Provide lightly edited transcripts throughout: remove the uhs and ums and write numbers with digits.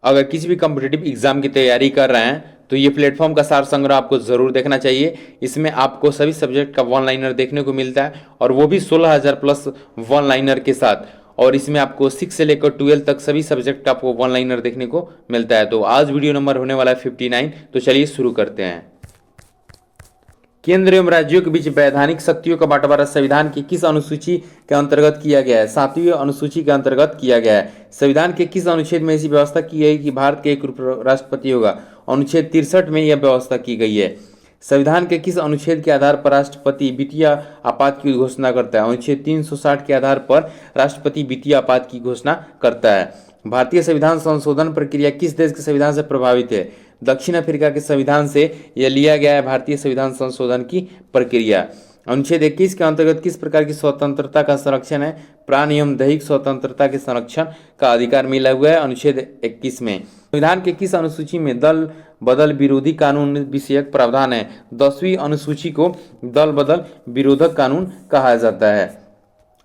अगर किसी भी कॉम्पिटिटिव एग्जाम की तैयारी कर रहे हैं तो ये प्लेटफॉर्म का सार संग्रह आपको जरूर देखना चाहिए। इसमें आपको सभी सब्जेक्ट का वन लाइनर देखने को मिलता है और वो भी 16,000 प्लस वन लाइनर के साथ। और इसमें आपको 6 से लेकर 12 तक सभी सब्जेक्ट का आपको वन लाइनर देखने को मिलता है। तो आज वीडियो नंबर होने वाला है 59। तो चलिए शुरू करते हैं। केंद्र एवं राज्यों के बीच वैधानिक शक्तियों का बंटवारा संविधान की किस अनुसूची के अंतर्गत किया गया है? 7वीं अनुसूची के अंतर्गत किया गया है। संविधान के किस अनुच्छेद में ऐसी व्यवस्था की गई कि भारत के एक राष्ट्रपति होगा? अनुच्छेद 63 में यह व्यवस्था की गई है। संविधान के किस अनुच्छेद के आधार पर राष्ट्रपति वित्तीय आपात की घोषणा करता है? अनुच्छेद 360 के आधार पर राष्ट्रपति वित्तीय आपात की घोषणा करता है। भारतीय संविधान संशोधन प्रक्रिया किस देश के संविधान से प्रभावित है? दक्षिण अफ्रीका के संविधान से यह लिया गया है भारतीय संविधान संशोधन की प्रक्रिया। अनुच्छेद 21 के अंतर्गत किस प्रकार की स्वतंत्रता का संरक्षण है? प्राण एवं दैहिक स्वतंत्रता के संरक्षण का अधिकार मिला हुआ है अनुच्छेद 21 में। संविधान के किस अनुसूची में दल बदल विरोधी कानून विषयक प्रावधान है? 10वीं अनुसूची को दल बदल विरोधक कानून कहा जाता है।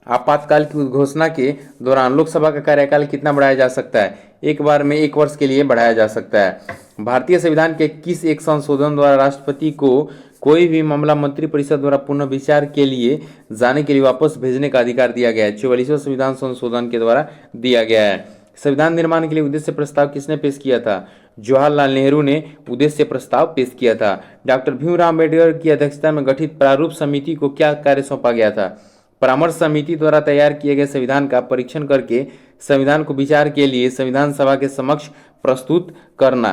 आपातकाल की घोषणा के दौरान लोकसभा का कार्यकाल कितना बढ़ाया जा सकता है? एक बार में 1 वर्ष के लिए बढ़ाया जा सकता है। भारतीय संविधान के किस एक संशोधन द्वारा राष्ट्रपति को कोई भी मामला मंत्रिपरिषद द्वारा पुनः विचार के लिए जाने के लिए वापस भेजने का अधिकार दिया गया है? 44वें संविधान संशोधन के द्वारा दिया गया है। संविधान निर्माण के लिए उद्देश्य प्रस्ताव किसने पेश किया था? जवाहरलाल नेहरू ने उद्देश्य प्रस्ताव पेश किया था। डॉक्टर भीमराव अम्बेडकर की अध्यक्षता में गठित प्रारूप समिति को क्या कार्य सौंपा गया था? परामर्श समिति द्वारा तैयार किए गए संविधान का परीक्षण करके संविधान को विचार के लिए संविधान सभा के समक्ष प्रस्तुत करना।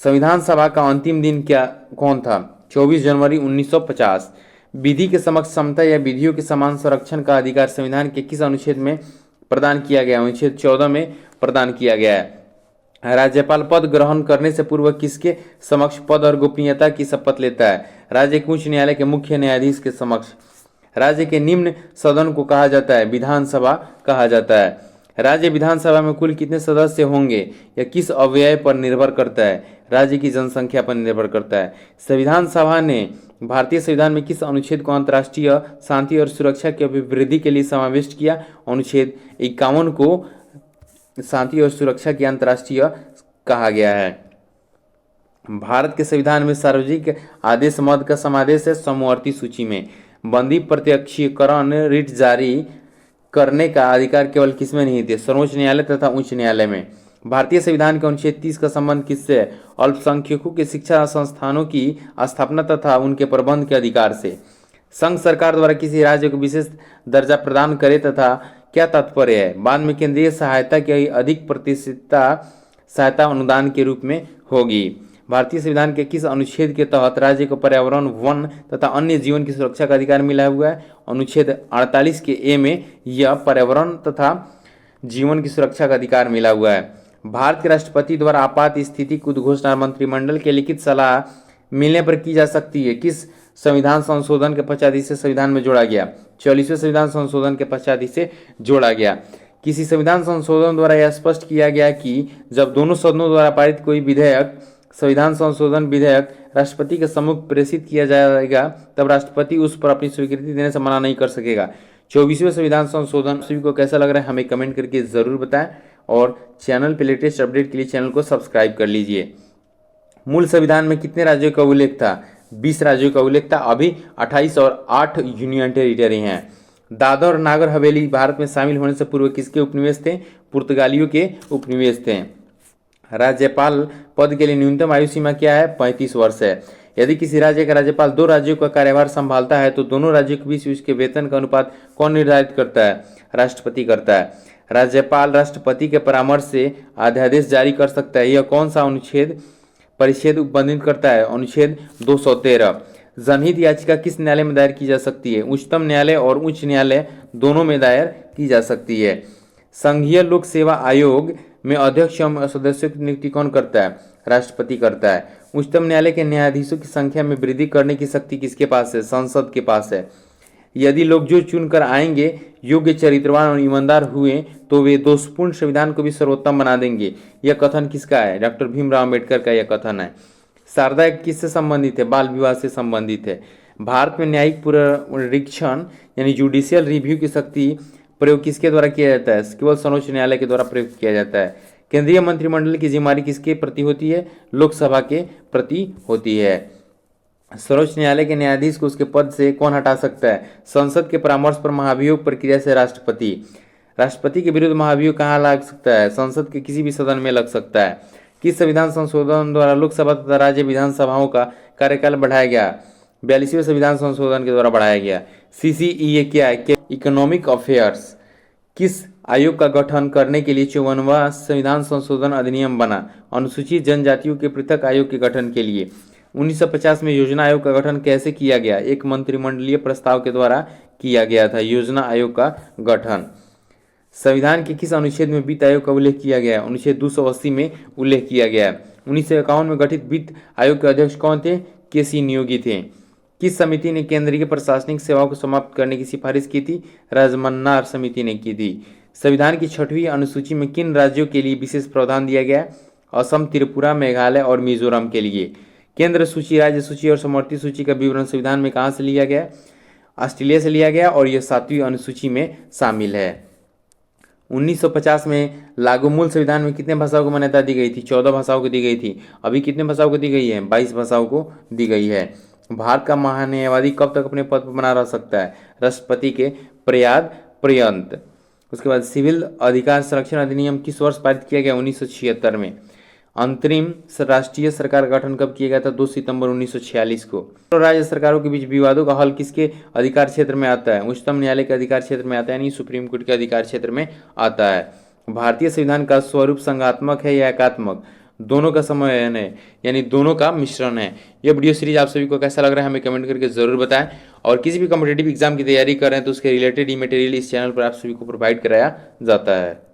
संविधान सभा का अंतिम दिन कौन था? 24 जनवरी 1950। विधि के समक्ष समता या विधियों के समान संरक्षण का अधिकार संविधान के किस अनुच्छेद में प्रदान किया गया? अनुच्छेद 14 में प्रदान किया गया है। राज्यपाल पद ग्रहण करने से पूर्व किसके समक्ष पद और गोपनीयता की शपथ लेता है? राज्य के उच्च न्यायालय के मुख्य न्यायाधीश के समक्ष। राज्य के निम्न सदन को कहा जाता है? विधानसभा कहा जाता है। राज्य विधानसभा में कुल कितने सदस्य होंगे? यह किस अव्यय पर निर्भर करता है? राज्य की जनसंख्या पर निर्भर करता है। संविधान सभा ने भारतीय संविधान में किस अनुच्छेद को अंतर्राष्ट्रीय शांति और सुरक्षा की अभिवृद्धि के लिए समाविष्ट किया? अनुच्छेद 51 को शांति और सुरक्षा की अंतर्राष्ट्रीय कहा गया है। भारत के संविधान में सार्वजनिक आदेश मद का समावेश है समवर्ती सूची में। बंदी प्रत्यक्षीकरण रिट जारी करने का अधिकार केवल किसमें नहीं थे? सर्वोच्च न्यायालय तथा उच्च न्यायालय में। भारतीय संविधान के अनुच्छेद 30 का संबंध किससे है? अल्पसंख्यकों के शिक्षा संस्थानों की स्थापना तथा उनके प्रबंध के अधिकार से। संघ सरकार द्वारा किसी राज्य को विशेष दर्जा प्रदान करे तथा क्या तात्पर्य है? बाद में केंद्रीय सहायता की अधिक प्रतिशतता सहायता अनुदान के रूप में होगी। भारतीय संविधान के किस अनुच्छेद के तहत राज्य को पर्यावरण, वन तथा अन्य जीवन की सुरक्षा का अधिकार मिला हुआ है? अनुच्छेद 48 के ए में यह पर्यावरण तथा जीवन की सुरक्षा का अधिकार मिला हुआ है। भारत के राष्ट्रपति द्वारा आपात स्थिति की घोषणा मंत्रिमंडल के लिखित सलाह मिलने पर की जा सकती है? किस संविधान संशोधन के पश्चात इसे संविधान में जोड़ा गया? 44वें संविधान संशोधन के पश्चात इसे जोड़ा गया। किसी संविधान संशोधन द्वारा यह स्पष्ट किया गया कि जब दोनों सदनों द्वारा पारित कोई विधेयक संविधान संशोधन विधेयक राष्ट्रपति के सम्मुख प्रेषित किया जाएगा तब राष्ट्रपति उस पर अपनी स्वीकृति देने से मना नहीं कर सकेगा। 24वें संविधान संशोधन सभी को कैसा लग रहा है हमें कमेंट करके जरूर बताएं और चैनल पे लेटेस्ट अपडेट के लिए चैनल को सब्सक्राइब कर लीजिए। मूल संविधान में कितने राज्यों का उल्लेख था? 20 राज्यों का उल्लेख था। अभी 28 और 8 यूनियन टेरिटरी हैं। दादर और नागर हवेली भारत में शामिल होने से पूर्व किसके उपनिवेश थे? पुर्तगालियों के उपनिवेश थे। राज्यपाल पद के लिए न्यूनतम आयु सीमा क्या है? 35 वर्ष है। यदि किसी राज्य का राज्यपाल 2 राज्यों का कार्यभार संभालता है तो दोनों राज्यों के बीच उसके वेतन का अनुपात कौन निर्धारित करता है? राष्ट्रपति करता है। राज्यपाल राष्ट्रपति के परामर्श से अध्यादेश जारी कर सकता है। यह कौन सा अनुच्छेद परिच्छेद उल्लंघित करता है? अनुच्छेद 213। जनहित याचिका किस न्यायालय में दायर की जा सकती है? उच्चतम न्यायालय और उच्च न्यायालय दोनों में दायर की जा सकती है। संघीय लोक सेवा आयोग में अध्यक्ष एवं सदस्यों की नियुक्ति कौन करता है? राष्ट्रपति करता है। उच्चतम न्यायालय के न्यायाधीशों की संख्या में वृद्धि करने की शक्ति किसके पास है? संसद के पास है। यदि लोग जो चुनकर आएंगे योग्य, चरित्रवान और ईमानदार हुए तो वे दोषपूर्ण संविधान को भी सर्वोत्तम बना देंगे। यह कथन किसका है? डॉक्टर भीमराव अम्बेडकर का यह कथन है। शारदा किससे संबंधित है? बाल विवाह से संबंधित है। भारत में न्यायिक पुनरीक्षण यानी जुडिशियल रिव्यू की शक्ति प्रयोग किसके द्वारा किया जाता है? केवल सर्वोच्च न्यायालय के द्वारा प्रयोग किया जाता है। केंद्रीय मंत्रिमंडल की जिम्मेदारी किसके प्रति होती है? लोकसभा के प्रति होती है। सर्वोच्च न्यायालय के न्यायाधीश को उसके पद से कौन हटा सकता है? संसद के परामर्श पर महाभियोग प्रक्रिया से राष्ट्रपति। राष्ट्रपति के विरुद्ध महाभियोग कहाँ लग सकता है? संसद के किसी भी सदन में लग सकता है। किस संविधान संशोधन द्वारा लोकसभा तथा राज्य विधानसभाओं का कार्यकाल बढ़ाया गया? 42वें संविधान संशोधन के द्वारा बढ़ाया गया। CCEA क्या है? Economic affairs. किस आयोग का गठन करने के लिए 54वां संविधान संशोधन अधिनियम बना? अनुसूचित जनजातियों के पृथक आयोग के गठन के लिए। 1950 में योजना आयोग का गठन कैसे किया गया? एक मंत्रिमंडलीय प्रस्ताव के द्वारा किया गया था योजना आयोग का गठन। संविधान के किस अनुच्छेद में वित्त आयोग का उल्लेख किया गया है? अनुच्छेद 280 में उल्लेख किया गया है। 1951 में गठित वित्त आयोग के अध्यक्ष कौन थे? KC नियोगी थे। किस समिति ने केंद्रीय प्रशासनिक सेवाओं को समाप्त करने की सिफारिश की थी? राजमन्नार समिति ने की थी। संविधान की 6वीं अनुसूची में किन राज्यों के लिए विशेष प्रावधान दिया गया है? असम, त्रिपुरा, मेघालय और मिजोरम के लिए। केंद्र सूची, राज्य सूची और समवर्ती सूची का विवरण संविधान में कहाँ से लिया गया? ऑस्ट्रेलिया से लिया गया और यह 7वीं अनुसूची में शामिल है। 1950 में लागू मूल संविधान में कितने भाषाओं को मान्यता दी गई थी? 14 भाषाओं को दी गई थी। अभी कितने भाषाओं को दी गई है? 22 भाषाओं को दी गई है। भारत का महान्यायवादी कब तक अपने पद पर बना रह सकता है? राष्ट्रपति के प्रयाद पर्यंत। उसके बाद सिविल अधिकार संरक्षण अधिनियम किस वर्ष पारित किया गया? 1976 में। अंतरिम राष्ट्रीय सरकार का गठन कब किया गया था? 2 सितंबर 1946 को। तो राज्य सरकारों के बीच विवादों का हल किसके अधिकार क्षेत्र में आता है? उच्चतम न्यायालय के अधिकार क्षेत्र में आता है, यानी सुप्रीम कोर्ट के अधिकार क्षेत्र में आता है। भारतीय संविधान का स्वरूप संघात्मक है या एकात्मक? दोनों का सम्मेलन है, यानी दोनों का मिश्रण है। यह वीडियो सीरीज आप सभी को कैसा लग रहा है हमें कमेंट करके जरूर बताएं। और किसी भी कॉम्पिटिटिव एग्जाम की तैयारी कर रहे हैं तो उसके रिलेटेड ही मटेरियल इस चैनल पर आप सभी को प्रोवाइड कराया जाता है।